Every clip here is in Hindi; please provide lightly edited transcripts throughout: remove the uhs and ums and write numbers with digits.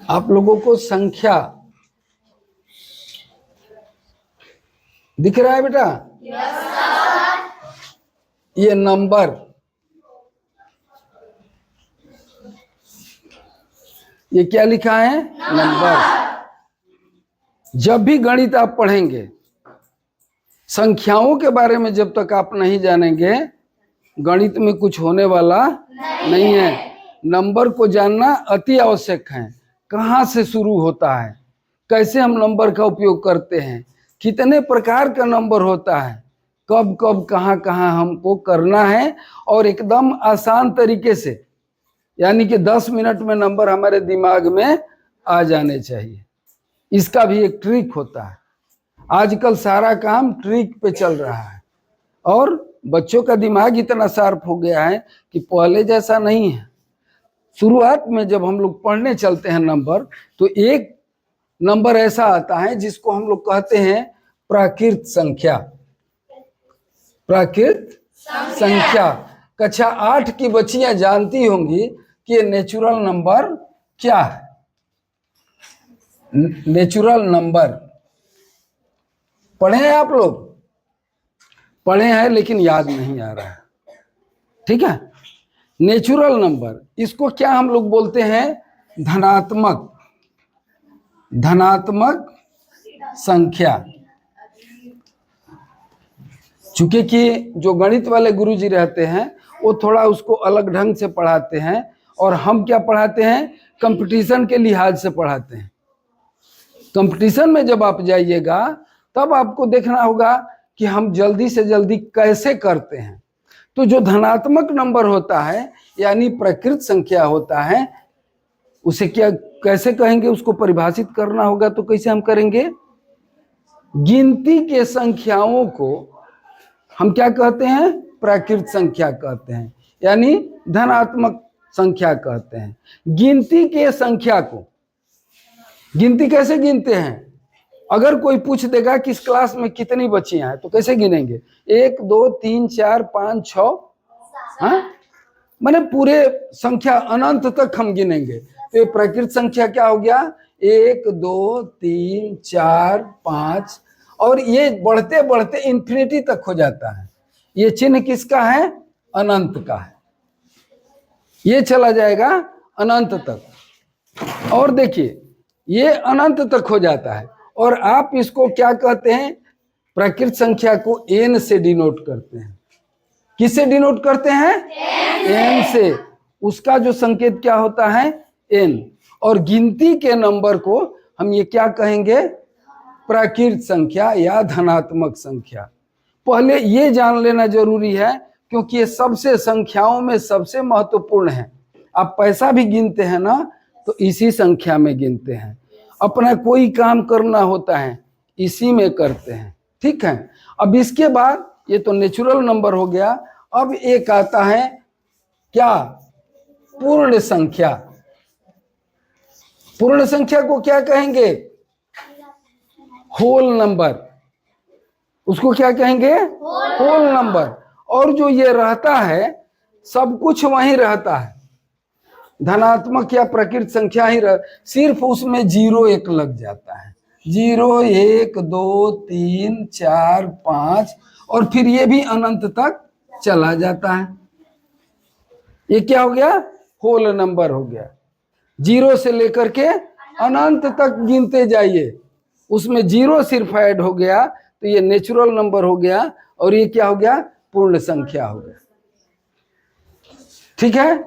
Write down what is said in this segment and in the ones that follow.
आप लोगों को संख्या दिख रहा है बेटा? ये नंबर, ये क्या लिखा है? नंबर। जब भी गणित आप पढ़ेंगे, संख्याओं के बारे में जब तक आप नहीं जानेंगे, गणित में कुछ होने वाला नहीं है। नंबर को जानना अति आवश्यक है। कहाँ से शुरू होता है, कैसे हम नंबर का उपयोग करते हैं, कितने प्रकार का नंबर होता है, कब कब कहाँ कहाँ हमको करना है, और एकदम आसान तरीके से, यानी कि 10 मिनट में नंबर हमारे दिमाग में आ जाने चाहिए। इसका भी एक ट्रिक होता है। आजकल सारा काम ट्रिक पे चल रहा है, और बच्चों का दिमाग इतना शार्प हो गया है कि पहले जैसा नहीं है। शुरुआत में जब हम लोग पढ़ने चलते हैं नंबर, तो एक नंबर ऐसा आता है जिसको हम लोग कहते हैं प्राकृत संख्या। प्राकृत संख्या कक्षा 8 की बच्चियां जानती होंगी कि ये नेचुरल नंबर क्या है। नेचुरल नंबर पढ़े हैं आप लोग? पढ़े हैं लेकिन याद नहीं आ रहा है, ठीक है। नेचुरल नंबर, इसको क्या हम लोग बोलते हैं? धनात्मक संख्या। चूंकि कि जो गणित वाले गुरुजी रहते हैं वो थोड़ा उसको अलग ढंग से पढ़ाते हैं, और हम क्या पढ़ाते हैं? कंपटीशन के लिहाज से पढ़ाते हैं। कंपटीशन में जब आप जाइएगा तब आपको देखना होगा कि हम जल्दी से जल्दी कैसे करते हैं। तो जो धनात्मक नंबर होता है, यानी प्रकृत संख्या होता है, उसे क्या कैसे कहेंगे? उसको परिभाषित करना होगा। तो कैसे हम करेंगे? गिनती के संख्याओं को हम क्या कहते हैं? प्राकृत संख्या कहते हैं, यानी धनात्मक संख्या कहते हैं। गिनती के संख्या को, गिनती कैसे गिनते हैं? अगर कोई पूछ देगा कि इस क्लास में कितनी बच्चियां हैं, तो कैसे गिनेंगे? 1 2 3 4 5 6, हाँ, माने पूरे संख्या अनंत तक हम गिनेंगे। तो ये प्राकृत संख्या क्या हो गया? 1 2 3 4 5, और ये बढ़ते बढ़ते इंफिनिटी तक हो जाता है। ये चिन्ह किसका है? अनंत का है। ये चला जाएगा अनंत तक, और देखिए ये अनंत तक हो जाता है। और आप इसको क्या कहते हैं? प्राकृत संख्या को n से डिनोट करते हैं। किससे डिनोट करते हैं? n से। उसका जो संकेत क्या होता है? n। और गिनती के नंबर को हम ये क्या कहेंगे? प्राकृत संख्या या धनात्मक संख्या। पहले ये जान लेना जरूरी है, क्योंकि ये सबसे संख्याओं में सबसे महत्वपूर्ण है। आप पैसा भी गिनते हैं ना, तो इसी संख्या में गिनते हैं। अपना कोई काम करना होता है, इसी में करते हैं, ठीक है। अब इसके बाद ये तो नेचुरल नंबर हो गया। अब एक आता है क्या? पूर्ण संख्या। पूर्ण संख्या को क्या कहेंगे? Whole number. उसको क्या कहेंगे? Whole number. और जो ये रहता है, सब कुछ वहीं रहता है, धनात्मक या प्रकृत संख्या ही सिर्फ उसमें 0 1 लग जाता है। 0 1 2 3 4 5, और फिर ये भी अनंत तक चला जाता है। ये क्या हो गया? होल नंबर हो गया। 0 से लेकर के अनंत तक गिनते जाइए, उसमें 0 सिर्फ ऐड हो गया, तो ये नेचुरल नंबर हो गया। और ये क्या हो गया? पूर्ण संख्या हो गया, ठीक है।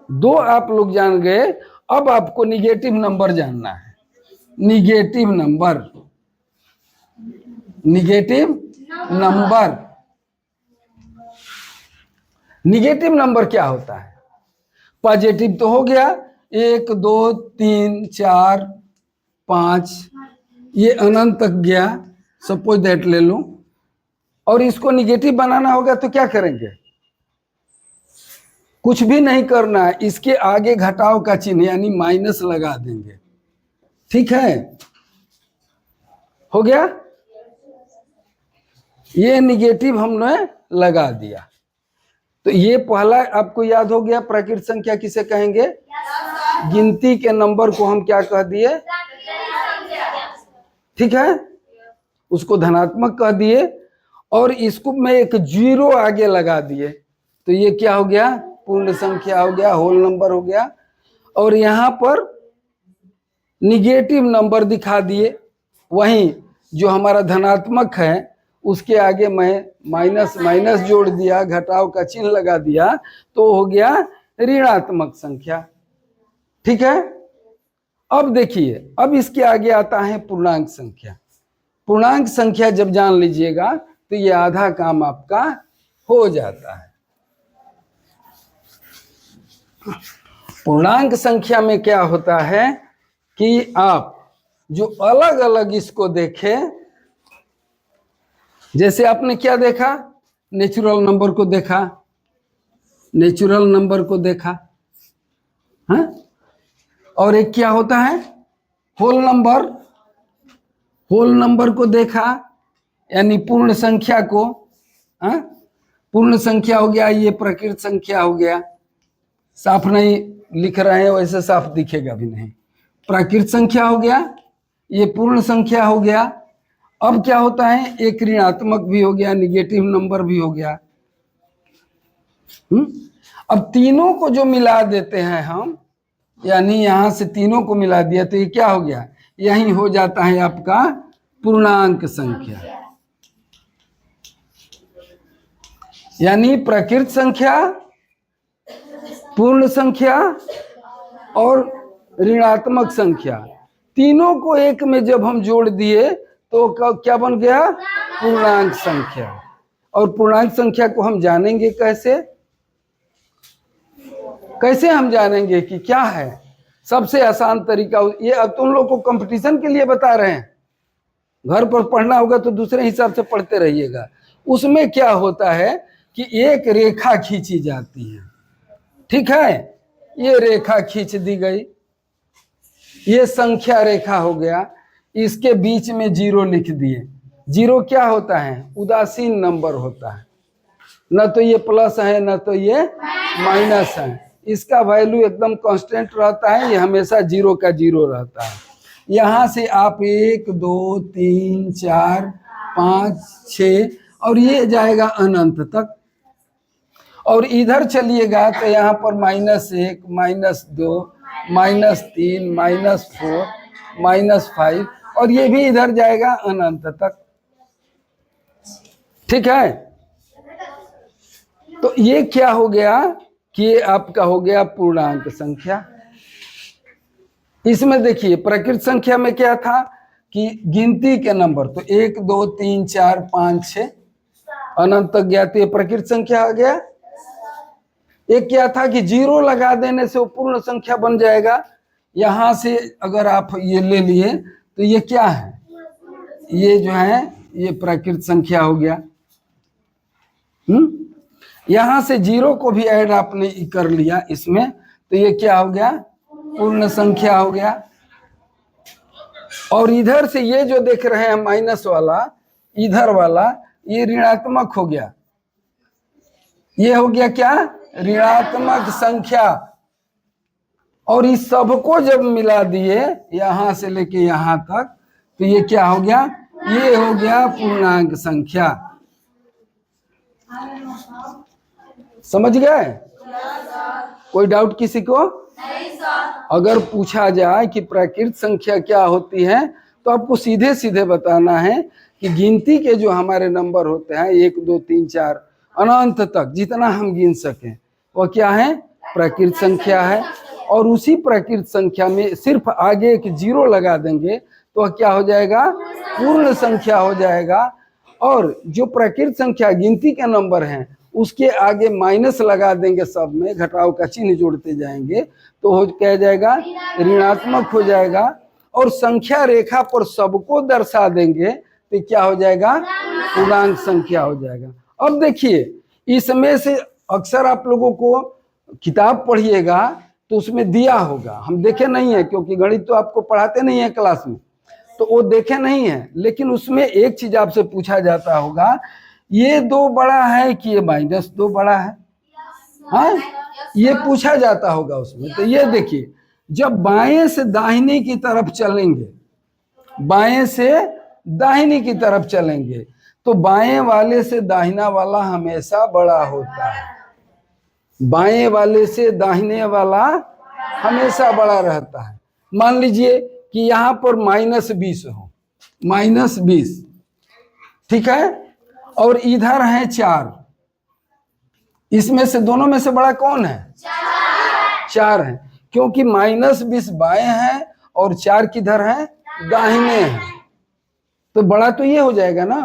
2 आप लोग जान गए। अब आपको निगेटिव नंबर जानना है। Negative number, negative number. Negative number क्या होता है? पॉजिटिव तो हो गया, 1 2 3 4 5, ये अनंत तक गया, सपोज दैट ले लूं। और इसको निगेटिव बनाना होगा तो क्या करेंगे? कुछ भी नहीं करना है, इसके आगे घटाव का चिन्ह यानी माइनस लगा देंगे, ठीक है। हो गया? ये निगेटिव हमने लगा दिया। तो ये पहला आपको याद हो गया। प्राकृत संख्या किसे कहेंगे? गिनती के नंबर को हम क्या कह दिए, ठीक है, उसको धनात्मक कह दिए और इसको में एक जीरो आगे लगा दिए तो ये क्या हो गया, पूर्ण संख्या हो गया, होल नंबर हो गया। और यहाँ पर निगेटिव नंबर दिखा दिए, वहीं जो हमारा धनात्मक है उसके आगे मैं माइनस माइनस जोड़ दिया, घटाव का चिन्ह लगा दिया तो हो गया ऋणात्मक संख्या, ठीक है। अब देखिए, अब इसके आगे आता है पूर्णांक संख्या। पूर्णांक संख्या जब जान लीजिएगा तो ये आधा काम आपका हो जाता है। पूर्णांक संख्या में क्या होता है कि आप जो अलग अलग इसको देखें, जैसे आपने क्या देखा, नेचुरल नंबर को देखा, नेचुरल नंबर को देखा, हाँ? और एक क्या होता है, होल नंबर, होल नंबर को देखा, यानी पूर्ण संख्या को, हाँ? पूर्ण संख्या हो गया, ये प्रकृत संख्या हो गया, साफ नहीं लिख रहे हैं वैसे साफ दिखेगा भी नहीं, प्राकृत संख्या हो गया, ये पूर्ण संख्या हो गया। अब क्या होता है, एक ऋणात्मक भी हो गया, निगेटिव नंबर भी हो गया। अब तीनों को जो मिला देते हैं हम, यानी यहां से तीनों को मिला दिया तो ये क्या हो गया, यही हो जाता है आपका पूर्णांक संख्या। यानी प्रकृत संख्या, पूर्ण संख्या और ऋणात्मक संख्या, तीनों को एक में जब हम जोड़ दिए तो क्या बन गया, पूर्णांक संख्या। और पूर्णांक संख्या को हम जानेंगे कैसे, कैसे हम जानेंगे कि क्या है, सबसे आसान तरीका ये, अब तुम लोग को कंपटीशन के लिए बता रहे हैं, घर पर पढ़ना होगा तो दूसरे हिसाब से पढ़ते रहिएगा। उसमें क्या होता है कि एक रेखा खींची जाती है, ठीक है, ये रेखा खींच दी गई, ये संख्या रेखा हो गया, इसके बीच में जीरो लिख दिए। जीरो क्या होता है, उदासीन नंबर होता है, न तो ये प्लस है न तो ये माइनस है, इसका वैल्यू एकदम कांस्टेंट रहता है, ये हमेशा जीरो का जीरो रहता है। यहाँ से आप 1 2 3 4 5 6 और ये जाएगा अनंत तक। और इधर चलिएगा तो यहाँ पर -1 -2 -3 -4 -5 और ये भी इधर जाएगा अनंत तक, ठीक है। तो ये क्या हो गया कि ये आपका हो गया पूर्णांक संख्या। इसमें देखिए प्रकृत संख्या में क्या था कि गिनती के नंबर, तो 1 2 3 4 5 6 अनंत तक गया, तो ये प्रकृत संख्या आ गया। एक क्या था कि जीरो लगा देने से वो पूर्ण संख्या बन जाएगा। यहां से अगर आप ये ले लिए तो ये क्या है, ये जो है ये प्राकृत संख्या हो गया। यहां से जीरो को भी ऐड आपने कर लिया इसमें, तो ये क्या हो गया, पूर्ण संख्या हो गया। और इधर से ये जो देख रहे हैं माइनस वाला, इधर वाला ये ऋणात्मक हो गया, ये हो गया क्या, ऋणात्मक संख्या। और इस सबको जब मिला दिए यहां से लेके यहां तक, तो ये क्या हो गया, ये हो गया पूर्णांक संख्या। समझ गए, कोई डाउट किसी को? अगर पूछा जाए कि प्राकृत संख्या क्या होती है तो आपको सीधे सीधे बताना है कि गिनती के जो हमारे नंबर होते हैं 1 2 3 4 अनंत तक जितना हम गिन सकें वह क्या है, प्राकृत संख्या है। और उसी प्राकृत संख्या में सिर्फ आगे एक जीरो लगा देंगे तो वह क्या हो जाएगा, पूर्ण संख्या हो जाएगा। और जो प्राकृत संख्या गिनती के नंबर हैं उसके आगे माइनस लगा देंगे, सब में घटाव का चिन्ह जोड़ते जाएंगे तो हो क्या जाएगा, ऋणात्मक हो जाएगा। और संख्या रेखा पर सबको दर्शा देंगे तो क्या हो जाएगा, पूर्णांक संख्या हो जाएगा। अब देखिए इसमें से अक्सर आप लोगों को किताब पढ़िएगा तो उसमें दिया होगा, हम देखे नहीं है क्योंकि गणित तो आपको पढ़ाते नहीं है क्लास में, तो वो देखे नहीं है, लेकिन उसमें एक चीज आपसे पूछा जाता होगा, ये 2 बड़ा है कि ये -2 बड़ा है, हाँ ये पूछा जाता होगा उसमें। तो ये देखिए जब बाएं से दाहिने की तरफ चलेंगे, बाएं से दाहिने की तरफ चलेंगे, तो बाएं वाले से दाहिना वाला हमेशा बड़ा होता है। बाएं वाले से दाहिने वाला हमेशा बड़ा रहता है। मान लीजिए कि यहां पर -20 हो, -20, ठीक है, और इधर है 4, इसमें से दोनों में से बड़ा कौन है? 4 है, क्योंकि -20 बाएं है और 4 किधर है? दाहिने हैं, तो बड़ा तो ये हो जाएगा ना।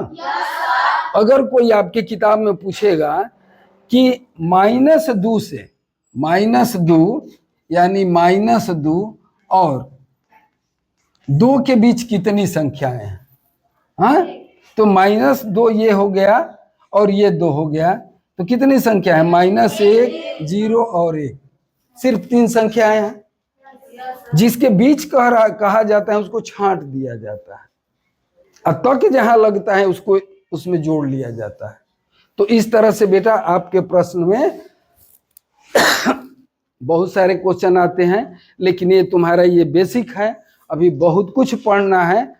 अगर कोई आपके किताब में पूछेगा कि -2 से, -2 यानी -2 और 2 के बीच कितनी संख्याएं हैं, हाँ, तो -2 ये हो गया और ये 2 हो गया, तो कितनी संख्या है? -1, 0 और 1, सिर्फ 3 संख्याएं हैं। जिसके बीच कहा जाता है उसको छांट दिया जाता है, तक जहां लगता है उसको उसमें जोड़ लिया जाता है। तो इस तरह से बेटा आपके प्रश्न में बहुत सारे क्वेश्चन आते हैं, लेकिन ये तुम्हारा ये बेसिक है, अभी बहुत कुछ पढ़ना है।